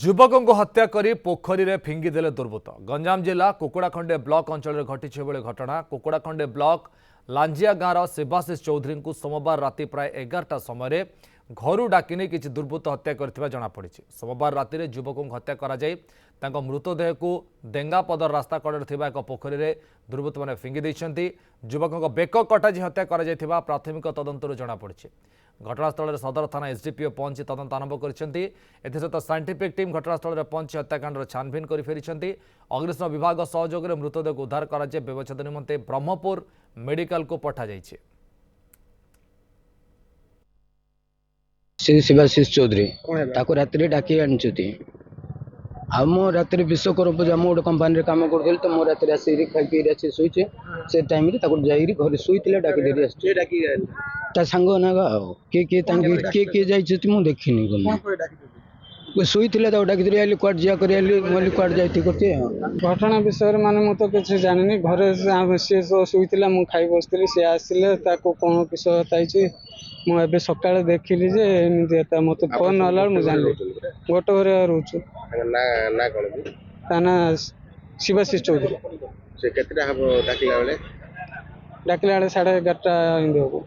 युवकों को हत्या करी पोखरी रे फिंगी देले दुर्बृत्त। गंजाम जिला कुकुड़ाखंडे ब्लॉक अंचल घटी घटना। कुकुड़ाखंडे ब्लॉक लांजिया गाँव शिवाशीष चौधरी को सोमवार राति प्राय 11टा समय घर डाकिने किसी दुर्बृत्त हत्या करथिबा जଣା पड़िछि। सोमवार राति रे युवकों को हत्या करा जाय तांको मृतदेह को देंगापदर रास्ता कड़े थिबा एक पोखरी रे दुर्बृत्त माने फिंगी दैछन्ति। युवकों को बेक कटाजी हत्या करा जायथिबा प्राथमिक तदंतर जଣା पड़िछि। घटनास्थल सदर थाना एसडीपीओ पहुंची तदंत आरंभ करछन्ति। एथिसहित साइंटिफिक टीम घटनास्थल पहुंची हत्याकांडर छानभिन कर फेरिछन्ति। अग्निशम विभाग सहयोग में मृतदेह को उद्धार करा जाय व्यवच्छेद निमंते ब्रह्मपुर मेडिकल को पठा जायछि। श्री शिवाशीष चौधरी ताको रात्रि डाकी आनिचुती आम रात्रि विश्वकर्मा पूजा मो गोटे कंपानी काम कर तो मो रात्रि आसिक खाई पी आसी शोचे से टाइम रे ताको जाई घर शोईतिले डाकी देरी आसी ता संग नागा के के जाई मु देखिनी कोन शोईतिले ताको डाकी देरी आली क्वाड जिया करी आली मोली क्वाड जाईती करते घटना विषय माने मु तो किछ जानिनी घरे से शोईतिला मु खाई बसतिली से आसिले ताको कोन किस ताइछि मु एबे सकाळे देखिली जे एमिति मते फोन आला मु जानली गोटे घरे रहउछु ना ना कोन भी ताना शिवाशीष चौधरी से केतरा हबो डाकिला बेले 11:30 इंदे हो।